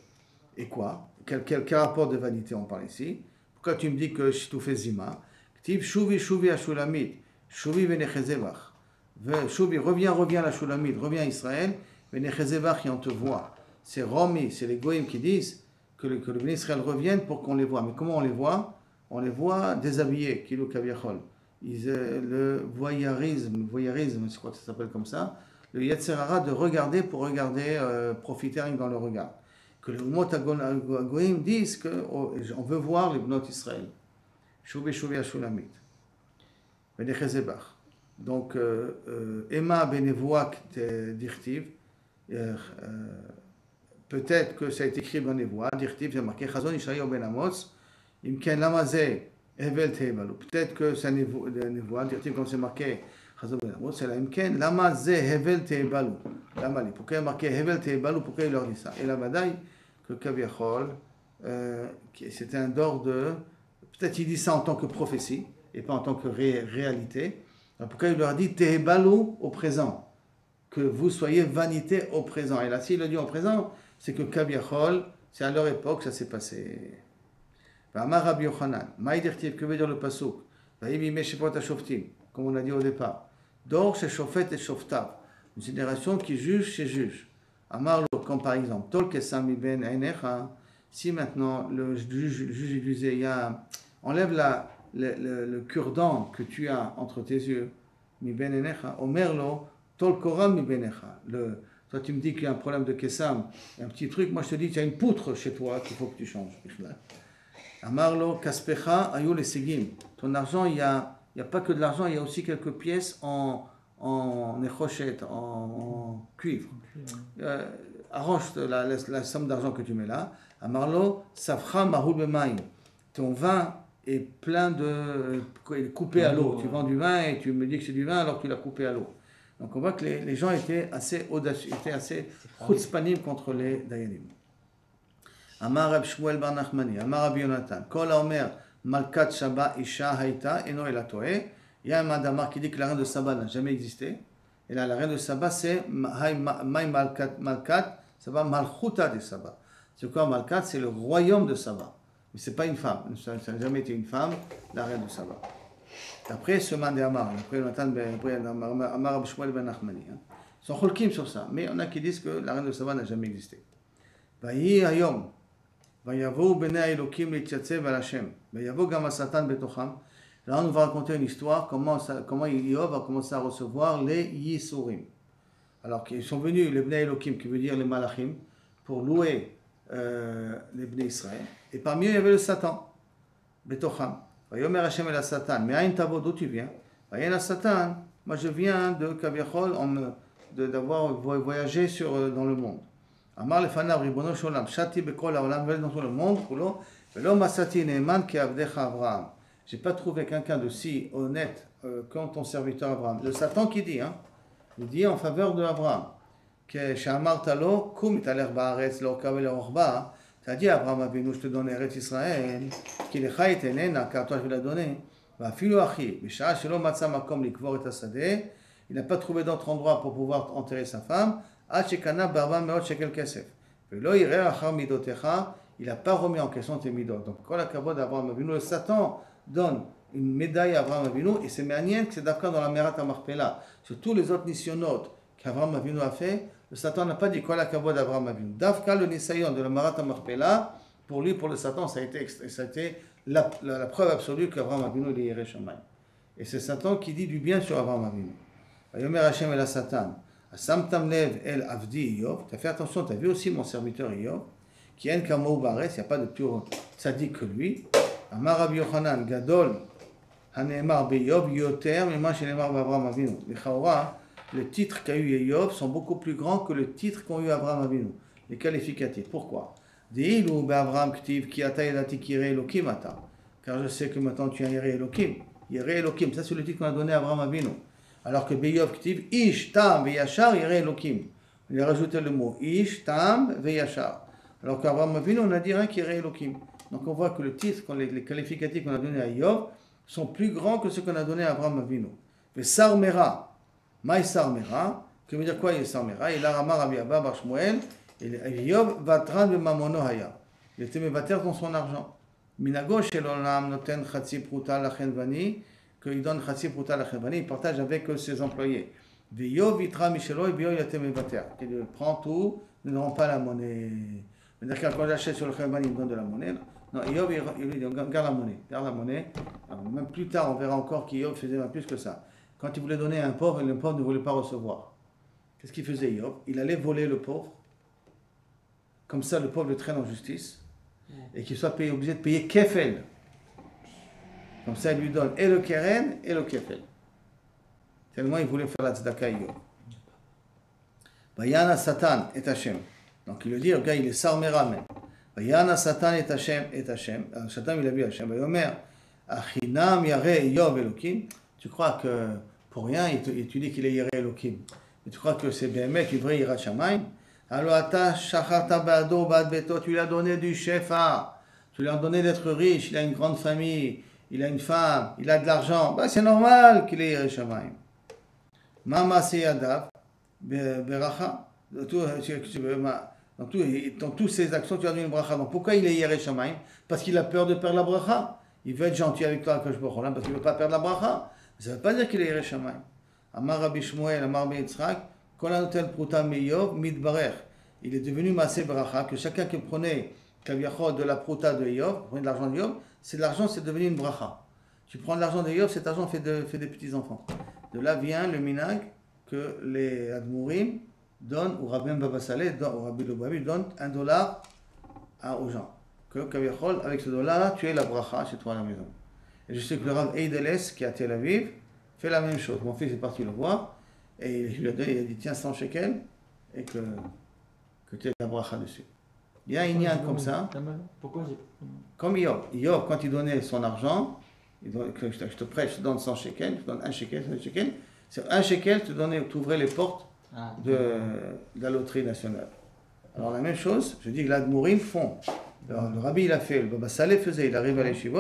Et quoi? Quel rapport de vanité on parle ici? Pourquoi tu me dis que tu fais Zima? Ktiv shuvi shuvi ashulamit, shuvi venechezevach. Shuvi, reviens à la Shulamite, reviens à Israël, venechezevach et on te voit. C'est Romi, c'est les Goïm qui disent que le béni Israël revienne pour qu'on les voit. Mais comment on les voit? On les voit déshabillés, kilo kaviachol. Le voyeurisme, je crois que ça s'appelle comme ça, le Yetzer Hara de regarder pour regarder, profiter rien dans le regard. Que les Umot Goïm disent qu'on veut voir les Bnot Israël. Shuvi shuvi ashulamit. Venechezevach. Donc, Emma Benevoak d'Irtiv, peut-être que ça a été écrit dans les voix, d'Irtiv, c'est marqué Chazon Ishaïo Ben Amos, Imken Lamazé, Hevel Tehebalu. Peut-être que c'est une voix, d'Irtiv, comme c'est marqué Chazon Ben Amos, c'est la Imken Lamazé, Hevel Tehebalu. Pourquoi il a marqué Hevel Tehebalu? Pourquoi il leur dit ça? Et la badaille, que Kaviachol, c'était un d'ordre de. Peut-être il dit ça en tant que prophétie, et pas en tant que réalité. Pourquoi il leur a dit Tehebalu au présent, que vous soyez vanité au présent. Et là, s'il le dit au présent, c'est que Kaviachol, c'est à leur époque, ça s'est passé. Amar Rabbi Yochanan, Maïdirtiv, que veut dire le pasuk? Comme on a dit au départ. Dor chez Shofet et Shoftav, une génération qui juge chez juge. Amar lo, comme par exemple, Tol kesami ben einecha, si maintenant le juge disait, enlève le cure-dent que tu as entre tes yeux, mi ben enecha, omerlo, Tol Korah mi benecha. Toi, tu me dis qu'il y a un problème de Kessam, un petit truc. Moi, je te dis qu'il y a une poutre chez toi qu'il faut que tu changes. Amarlo kaspecha ayu lesegim. Ton argent, il y a pas que de l'argent, il y a aussi quelques pièces en échochette, en cuivre. Arrange la somme d'argent que tu mets là. Amarlo safra mahou bemaim. Ton vin est plein de coupé à l'eau. Tu vends du vin et tu me dis que c'est du vin alors que tu l'as coupé à l'eau. Donc on voit que les gens étaient assez audacieux, étaient assez chutzpanim contre les dayanim. Amar Rab Shmuel bar Nachmani, Amar Rabbi Yonatan, Kol Haomer Malkat Shaba Isha Haïta Eno El Atoe. Il y a un Madamar qui dit que la reine de Saba n'a jamais existé. Et là, la reine de Saba, c'est Maï Malkat, Saba Malchuta de Saba. C'est quoi Malkat? C'est le royaume de Saba. Mais ce n'est pas une femme. Ça n'a jamais été une femme, la reine de Saba. Après, ce man de Amar, après Amar Rab Shmuel ben Nachmani. Ils sont cholkim sur ça. Mais il y en a qui disent que la reine de Saba n'a jamais existé. Vayi Hayom. Vayavo bnei Elokim litziatzev al Hashem. Vayavo gam Satan betocham. Là, on va raconter une histoire, comment Yov va commencer à recevoir les Yisurim. Alors qu'ils sont venus, les Bnei Elokim, qui veut dire les Malachim, pour louer les Bnei Israël. Et parmi eux, il y avait le Satan, Betocham. Vayomer Hashem el Satan. Mais Aïn Tavo, d'où tu viens? Vayen la Satan. Moi, je viens de Kaviachol, d'avoir voyagé dans le monde. Amar lefanav ribono sholam, shati bekol haolam, dans tout le monde, kulo, velo masati neeman ki avdecha Avraham. J'ai pas trouvé quelqu'un de si honnête comme ton serviteur Abraham. Le Satan qui dit, il dit en faveur de Abraham, que Shamartalo, kum italer baaretz l'orkav et l'orba, t'as dit Abraham Avinu, je te donne Eretz Israël, qu'il est chayt enena, car toi je vais la donner. Va filo achi, bishah shelo matza makom likvor et asadeh, il n'a pas trouvé d'autre endroit pour pouvoir enterrer sa femme. Ad shekana barba meot shekel kesef. Velo yireh achar midotecha, il n'a pas remis en question tes midot. Donc, quand la kavod d'Abraham Avinu, le Satan donne une médaille à Abraham Avinu, et c'est manière que c'est d'Afka dans la Merat HaMachpelah. Sur tous les autres nisyonotes qu'Abraham Avinu a fait, le Satan n'a pas dit quoi la kavod d'Abraham Avinu. D'Afka, le nisayon de la Merat HaMachpelah, pour lui, pour le Satan, ça a été la preuve absolue qu'Abraham Avinu est Yireh Shamayim. Et c'est Satan qui dit du bien sur Abraham Avinu. Vayomer Hashem el Satan, Asamtam lev el avdi Iyov, tu as fait attention, tu as vu aussi mon serviteur Iyov, qui en kamou bares, il n'y a pas de plus tzaddik que lui. Amar Rabbi Yochanan, Gadol, Hanemar Beyov, Yoter, Mema Shenemar Abraham Avinu. Les titres qu'a eu Yov sont beaucoup plus grands que le titre qu'ont eu Abraham Avinu. Les qualificatifs. Pourquoi? De'ilu be'Abraham ktiv ki ata yadati ki yireh Elokim ata. Car je sais que maintenant tu as Yireh Elokim. Yireh Elokim, ça c'est le titre qu'on a donné à Abraham Avinu. Alors que Beyov ktiv, Ish, Tam, Veyachar, Yireh Elokim. Il a rajouté le mot Ish, Tam, Veyachar. Alors qu'Abraham Avinu, on a dit rien qui Yireh Elokim. Donc on voit que le titre, les qualificatifs qu'on a donnés à Yov sont plus grands que ce qu'on a donné à Abraham Avinu. Mais Sarmera, Maï Sarmera, que veut dire quoi il Sarmera? Il a Rama Rabbi Abba Bar Shmuel, et Yov vatran de Mamono Haya. Il était mévater dans son argent. Minago shel olam noten chatzi pruta lachenvani, qu'il donne chatzi pruta lachenvani, il partage avec ses employés. Yov vitra michelo et Yov il était mévater. Il prend tout, ne rend pas la monnaie. C'est-à-dire que quand j'achète sur le chenvani, il me donne de la monnaie. Non, Yov, il dit, garde la monnaie, garde la monnaie. Alors, même plus tard, on verra encore qu'Yov faisait plus que ça. Quand il voulait donner à un pauvre, le pauvre ne voulait pas recevoir. Qu'est-ce qu'il faisait Yov? Il allait voler le pauvre. Comme ça, le pauvre le traîne en justice. Et qu'il soit obligé de payer kefel. Comme ça, il lui donne et le keren et le kefel. Tellement il voulait faire la tzedaka Yov. Vayana Satan et Hashem. Donc il le dit, le gars, il est sarmera même. Vayana Satan et Hashem et Hashem. Satan il a vu Hashem. Vayomer achinam yareh Yov Elokim. Tu crois que pour rien, tu dis qu'il est yareh Elokim. Et tu crois que c'est Béhémet, tu vrai Yirat Shamayim. Alors ata shacharta ba'ado ba'ad beto. Tu lui as donné du shefa. Tu lui as donné d'être riche. Il a une grande famille. Il a une femme. Il a de l'argent. Ben, c'est normal qu'il ait Yirat Shamayim. Mama seyadav beracha. Dans toutes ses actions, tu as donné une bracha. Donc pourquoi il est Yireh Shamayim? Parce qu'il a peur de perdre la bracha. Il veut être gentil avec toi, parce qu'il ne veut pas perdre la bracha. Ça ne veut pas dire qu'il est Yireh Shamayim. Amar Rabbi Shmuel, Amar Ben Yitzchak, Kol hanotel pruta meyov mitbarech. Il est devenu maaseh bracha, que chacun qui prenait kaviachot de la pruta de Yov, prenait de l'argent de Yov, c'est devenu une bracha. Tu prends de l'argent de Yov, cet argent fait des petits enfants. De là vient le minag que les Admourim donnent, ou Rabbi Baba Saleh, ou Rabbi Lubavitch donnent $1 aux gens. Que Kaviachol, avec ce dollar-là, tu es la bracha chez toi à la maison. Et je sais que le Rav Eideles, qui est à Tel Aviv, fait la même chose. Mon fils est parti le voir, et il lui a donné, il a dit tiens 100 shekels, et que tu as la bracha dessus. Il y a un lien comme ça. Pourquoi j'ai. Comme Yov. Yov, quand il donnait son argent, je te prête, je te donne 100 shekels, je te donne 1 shekel, 1 shekel. C'est 1 shekel, tu ouvrais les portes de la loterie nationale. Alors la même chose, je dis que l'Admourim font. Alors, le rabbi il a fait, le Baba Saleh faisait, il arrive à l'Yeshivot,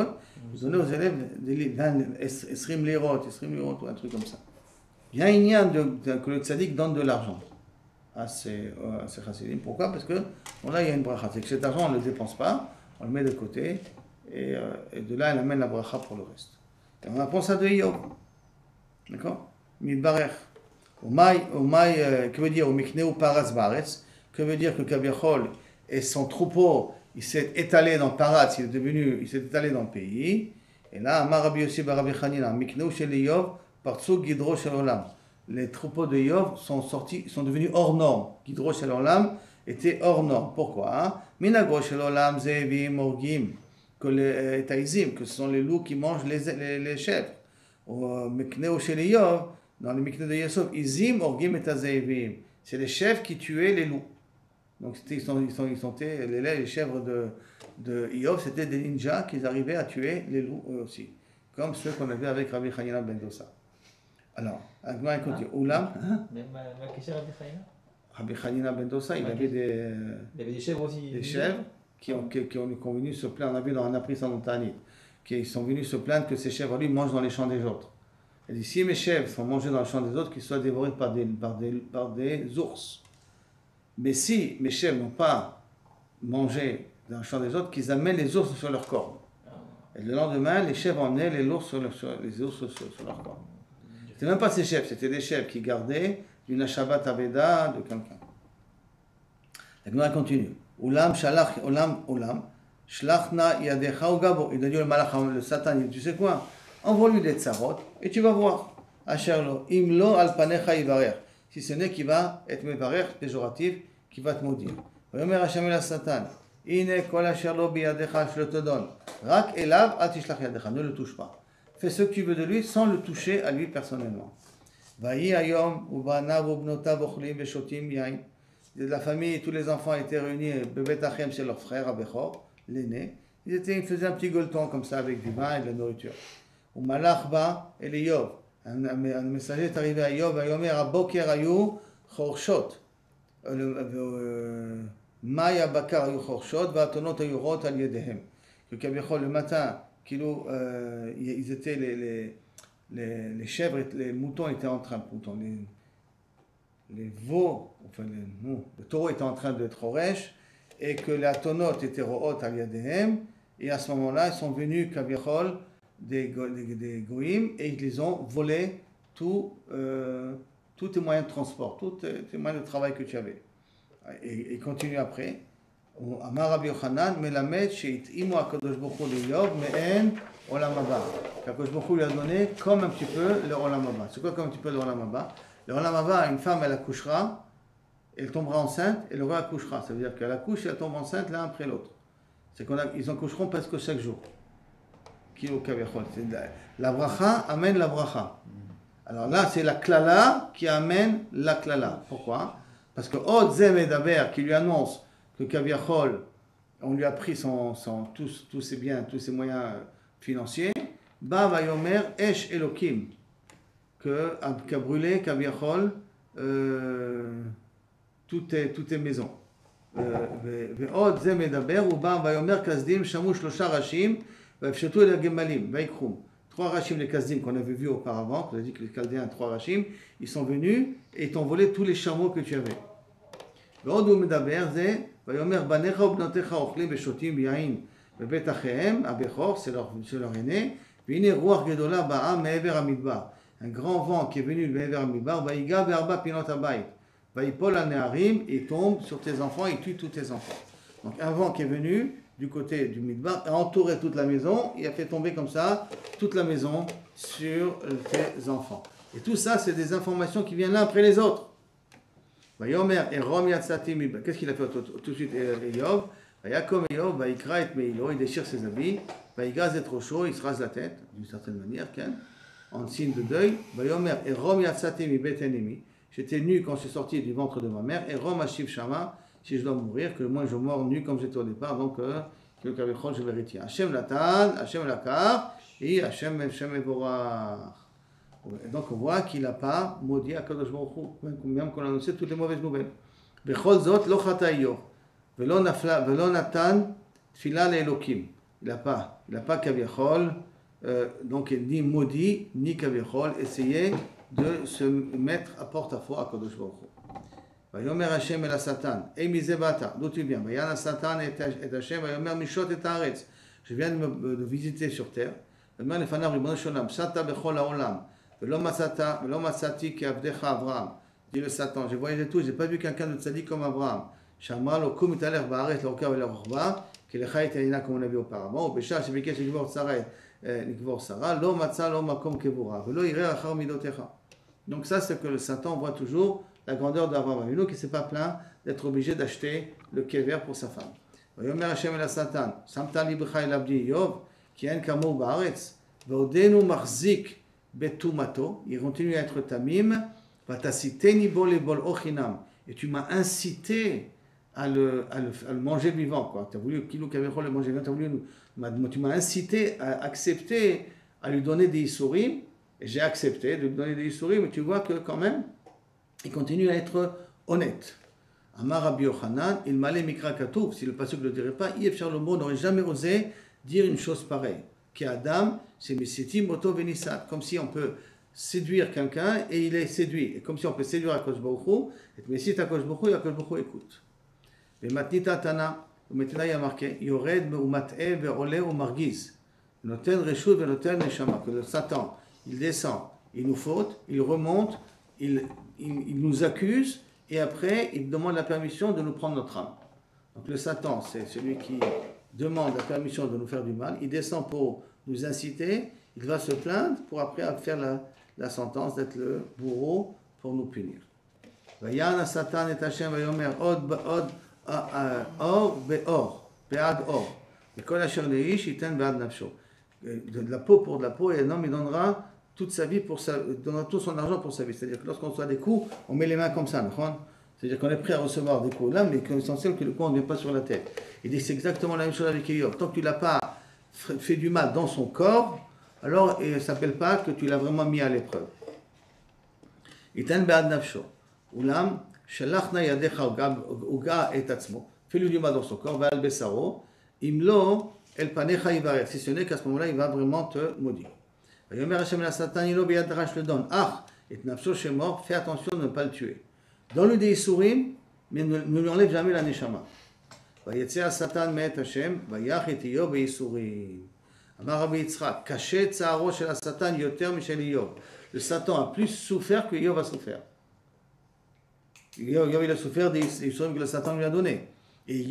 il donnait aux élèves des Esrim Lirot, ou un truc comme ça. Il y a un lien que le tzaddik donne de l'argent à ces chassidim. Pourquoi? Parce que bon, là il y a une bracha. C'est que cet argent on ne le dépense pas, on le met de côté, et de là il amène la bracha pour le reste. Et on apprend ça de Yov. D'accord? Midbarech. Que veut dire au Mikneu Paras Baretz? Que veut dire que Kaviachol et son troupeau, il s'est étalé dans Paratz, il s'est étalé dans le pays. Et là, Amar Rabbi Yossi bar Rabbi Chanina, Mikneu shel Yov, Partsou Gidro shel Olam. Les troupeaux de Yov sont devenus hors norme. Gidro shel Olam était hors norme. Pourquoi? Minagro shel Olam, Zevim, Orgim, que les Taïzim, que ce sont les loups qui mangent les chèvres. Au Mikneu shel Yov, dans le Mikneu de Yosef, Izim, Orgim et Azevim. C'est les chèvres qui tuaient les loups. Donc les chèvres de Yov, c'était des ninjas qui arrivaient à tuer les loups eux aussi. Comme ceux qu'on avait avec Rabbi Chanina ben Dosa. Alors, Agma continue. Oulam. Même ma question, Rabbi Chanina. Rabbi Chanina ben Dosa, il avait des chèvres aussi. Des chèvres qui sont venus se plaindre. On a vu dans un appris en montagne, qui sont venus se plaindre que ces chèvres, lui, mangent dans les champs des autres. Il dit, si mes chèvres sont mangés dans les champs des autres, qu'ils soient dévorés par des ours. Mais si mes chèvres n'ont pas mangé dans le champ des autres, qu'ils amènent les ours sur leur corps. Et le lendemain, les chèvres emmenaient les ours sur leur corps. C'était même pas ces chèvres, c'était des chèvres qui gardaient d'une Shabbat Aveda de quelqu'un. La Gemara continue. Ulam shalach, ulam, shlachna yadecha ugabo. Il a dit le Satan, tu sais quoi? Envoie-lui des tsarot et tu vas voir. Asherlo, imlo al panecha yivarer. Si ce n'est qu'il va être mevarer, péjoratif, qui va te maudire. Voyomer Hashem el Satan. Ine kol asherlo biyadecha, je le te donne. Rak elav al tishlach yadecha. Ne le touche pas. Fais ce que tu veux de lui sans le toucher à lui personnellement. Vayi ayom ubanav ubnotav ochlim veshotim yain. La famille, tous les enfants étaient réunis. Bebet Achem, c'est leur frère, Abechor, l'aîné. Ils faisaient un petit gueuleton comme ça avec du vin et de la nourriture. Ou Malach ba et les Yov. Un messager est arrivé à Yov, à Yomer, à Boker ayu chorshot. Maya bakar ayu chorshot, va atonot ayu rot al yedehem. Que Kaviachol, le matin, ils étaient les chèvres, les moutons étaient en train, les veaux, enfin le taureau était en train d'être roresh, et que les atonotes étaient root al yedehem, et à ce moment-là, ils sont venus Kaviachol, des goïms, et ils les ont volé tous tes moyens de transport, tous tes moyens de travail que tu avais. Et il continue après. Amar Rabbi Yochanan, melamed sheit'imu HaKadosh Baruch Hu leYov me'en olam haba. HaKadosh Baruch Hu lui a donné comme un petit peu le olam haba. C'est quoi comme un petit peu le olam haba? Le olam haba, une femme, elle accouchera, elle tombera enceinte, et le roi accouchera. Ça veut dire qu'elle accouche et elle tombe enceinte l'un après l'autre. C'est ils accoucheront presque chaque jour. La bracha amène la bracha. Alors là, c'est la klala qui amène la klala. Pourquoi? Parce que Od Zem Edaber qui lui annonce que Kaviachol, on lui a pris tous ses biens, tous ses moyens financiers, Ba Vayomer Esh Elokim, qu'a brûlé Kaviachol toutes tes maisons. Od Zem Edaber, ou Ba Vayomer Kazdim Shamu Shlosha Rashim, Trois rachim, les Kazdim qu'on avait vus auparavant, on a dit que les Chaldéens, trois rachim, ils sont venus et t'ont volé tous les chameaux que tu avais. C'est leur aîné. Un grand vent qui est venu de Me'ever Amidbar, et tombe sur tes enfants et tue tous tes enfants. Donc un vent qui est venu du côté du Midbar, a entouré toute la maison et a fait tomber comme ça toute la maison sur tes enfants. Et tout ça, c'est des informations qui viennent l'un après les autres. Qu'est-ce qu'il a fait tout de suite, Eyob? Il déchire ses habits, il trop chaud, il se rase la tête, d'une certaine manière, en signe de deuil. J'étais nu quand je suis sorti du ventre de ma mère, et Rom Hashiv Shama, si je dois mourir, que moi je mors nu comme j'étais au départ, donc que le Kavichol, je vérifie. Hachem Latan, Hachem Lakar, et Hachem Evorach. Donc on voit qu'il n'a pas maudit Akadosh Baruch Hu, même qu'on a annoncé toutes les mauvaises nouvelles. Bechol Zot lo chata Eyob, velo natan tfila le'elokim. Il n'a pas Kavichol, donc ni maudit, ni Kavichol, essayé de se mettre à porte-à-faux à Kadosh Baruch Hu. Vayomer Hashem el Satan, et misebata, d'où tu viens? Vayana Satan et Hashem, Vayomer Mishot et Haaretz. Je viens de visiter sur terre. Vayomer lefanav Ribono shel olam, Sata bechol haolam, velo matzati ke'avdecha Abraham. Dit le Satan, j'ai voyagé tout, j'ai pas vu quelqu'un de tzaddik comme Abraham. Shama lo kum italer ba'aretz l'orkav et l'orchva, kelecha etanina comme on a vu auparavant. Ubesha shebikesh l'gvor Sarah, lo matza lo makom kevura, velo yireh achar midotecha. Donc ça, c'est que le Satan voit toujours la grandeur d'Abraham Avinu, qui ne s'est pas plaint d'être obligé d'acheter le kever pour sa femme. Vayomer Hashem el Satan, Samta libcha el abdi Yov, ki en kamou ba'aretz, ve'odenu machzik betumato, il continue à être tamim, vatasiteni bo lebol ochinam, et tu m'as incité à le manger vivant, quoi. Tu as voulu kilo kavechol le manger vivant, tu m'as incité à accepter, à lui donner des issourim, et j'ai accepté de lui donner des issourim, mais tu vois que quand même, il continue à être honnête. Amar Rabbi Yochanan, il m'allait mikra katouf, si le pasuk ne le dirait pas, Yef Charlomo n'aurait jamais osé dire une chose pareille. Qui Adam, c'est Mesiti Moto Venissat, comme si on peut séduire quelqu'un et il est séduit. Et comme si on peut séduire Akadosh Baruch Hu, et Messit Akadosh Baruch Hu, et Akadosh Baruch Hu écoute. Et Matnita Tana, maintenant il y a marqué, Yored Meumat'e ve'ole ou margiz, Noten Reshut ve'noten Neshama, que le Satan, il descend, il nous faute, il remonte, il nous accuse et après il demande la permission de nous prendre notre âme. Donc le Satan, c'est celui qui demande la permission de nous faire du mal, il descend pour nous inciter, il va se plaindre pour après faire la sentence d'être le bourreau pour nous punir. Vayana Satan et Hashem vayomer od or beor, bead or. Et kol asher leish iten bead nafsho. De la peau pour de la peau, et un homme il donnera toute sa vie donnera tout son argent pour sa vie. C'est-à-dire que lorsqu'on reçoit des coups, on met les mains comme ça. C'est-à-dire qu'on est prêt à recevoir des coups là, mais qu'il est essentiel que le coup ne vienne pas sur la tête. Il dit c'est exactement la même chose avec Eyob. Tant que tu ne l'as pas fait du mal dans son corps, alors ça ne s'appelle pas que tu l'as vraiment mis à l'épreuve. Itan be'ad nafsho. Ulam, shalachna yadecha uga et atzmo. Fais-lui du mal dans son corps, ve'al besaro. Imlo, el panecha yivaret. Si ce n'est qu'à ce moment-là, il va vraiment te maudire. Yomer Hashem la Satan, ilo beyad rash le donne. Ah, et nafsho chez mort, fais attention de ne pas le tuer. Donne-lui des issourim, mais ne lui enlève jamais la neshama. Vayetze Satan me'et Hashem, vayach et Eyob et issourim. Amar Rabbi Yitzchak, caché tsaro shel la Satan yoter mishel Eyob. Le Satan a plus souffert que Eyob a souffert. Eyob il a souffert des issourim que le Satan lui a donné. Et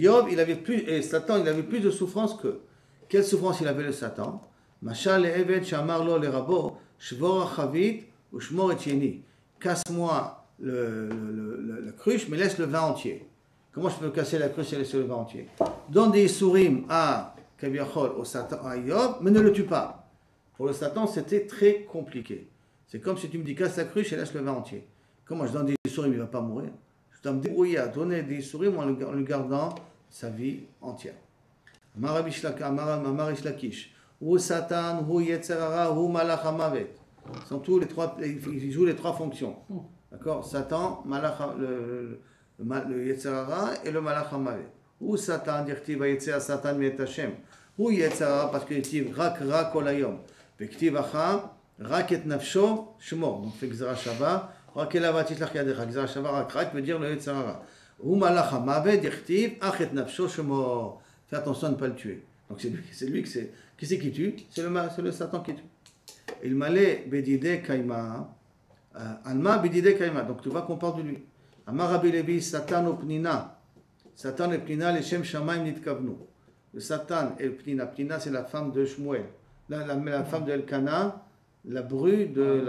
Satan il avait plus de souffrance que. Quelle souffrance il avait le Satan? Machal le'eved shamar lo lerabo, shvor hachavit ou shmor et yeni. Casse-moi la cruche, mais laisse le vin entier. Comment je peux casser la cruche et laisser le vin entier? Donne des sourim à Kaviachol, au Satan, à Eyob, mais ne le tue pas. Pour le Satan, c'était très compliqué. C'est comme si tu me dis casse la cruche et laisse le vin entier. Comment je donne des sourim, il ne va pas mourir. Je dois me débrouiller à donner des sourim en lui gardant sa vie entière. Amar Ishlakish. Ou Satan, ou Yetzerara, ou Malach HaMavet. Sont tous les trois, ils jouent les trois fonctions. D'accord? Satan, Malach, le Yetzerara et le Malach HaMavet. Ou Satan, dirti va Yetzer Satan met Hashem. Ou Yetzerara parce que dirti rak olayom. Vektiv acha, rak et nafsho, shmor. Donc fait Gzera Shava, rak elavat yitlach yadecha. Gzera Shava, rak veut dire le Yetzerara. Ou Malach HaMavet, dirti ach et nafsho, shmor. Fais attention de ne pas le tuer. Donc c'est lui qui c'est qui tue? C'est le Satan qui tue. Il m'allait bedide kaima, alma bedide kaima. Donc tu vois qu'on parle de lui. Amar Rabbi Levi Satan ou Pnina. Satan et Pnina les Shem Shamaim nitkavnu. Le Satan et Pnina. Pnina c'est la femme de Shmuel. La femme de Elkana la bru de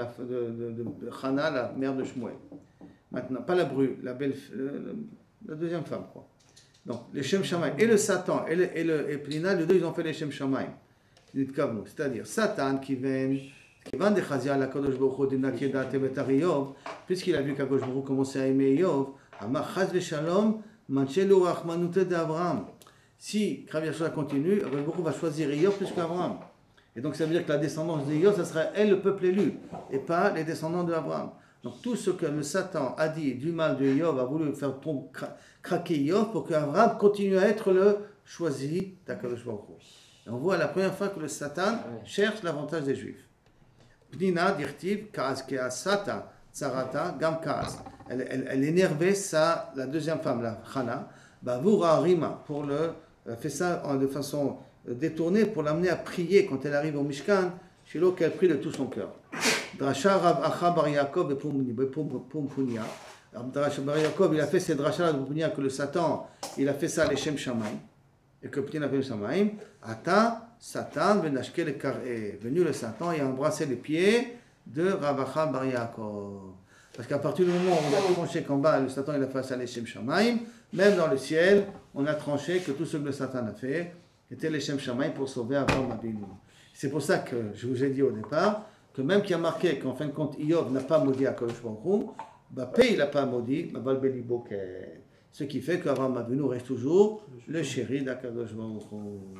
Chana, la mère de Shmuel. Maintenant, pas la bru, la deuxième femme, quoi. Donc, les Shem Shamaim et le Satan et Pnina, les deux, ils ont fait les Shem Shamaim. C'est-à-dire, Satan qui vient de Chazia la Kadosh Baruch Hu d'Imnaki Da'ate Betar Yov, puisqu'il a vu qu'Akadosh Baruch Hu commençait à aimer Yov, Amar Chaz V'Shalom, Manchelu Rachmanute d'Abraham. Si Krav Yashua continue, Akadosh Baruch Hu va choisir Yov plus qu'Abraham. Et donc, ça veut dire que la descendance de Yov, ça sera elle, le peuple élu, et pas les descendants d'Abraham. Donc, tout ce que le Satan a dit du mal de Yov, a voulu faire craquer Yov pour qu'Abraham continue à être le choisi d'Akadosh Baruch Hu. Et on voit la première fois que le Satan cherche l'avantage des Juifs. Pnina, dirtiv, Kaas, Keas, Satan, Tsarata, Gam Kaas. Elle énervait la deuxième femme, la Chana, Bavoura Rima, fait ça de façon détournée pour l'amener à prier quand elle arrive au Mishkan, chez l'eau qu'elle prie de tout son cœur. Drasha Rav Acha Bar Yaakov et Pumpunia. Drasha Bar Yaakov, il a fait ces drachas de Pumpunia que le Satan, il a fait ça à l'Eshem Shamaim, et que Pnina a fait le Shamaim. Ata, Satan, Venashke le Kar'e. Venu le Satan et a embrassé les pieds de Rav Acha Bar Yaakov. Parce qu'à partir du moment où on a tranché qu'en bas, le Satan il a fait ça à l'Eshem Shamaim, même dans le ciel, on a tranché que tout ce que le Satan a fait était l'Eshem Shamaim pour sauver Abraham Abinu. C'est pour ça que je vous ai dit au départ, que même qu'il y a marqué qu'en fin de compte, Iyov n'a pas maudit Akadosh Baruch Hu, il n'a pas maudit, ce qui fait qu'Abraham Avinu reste toujours le chéri d'Akadosh Baruch Hu.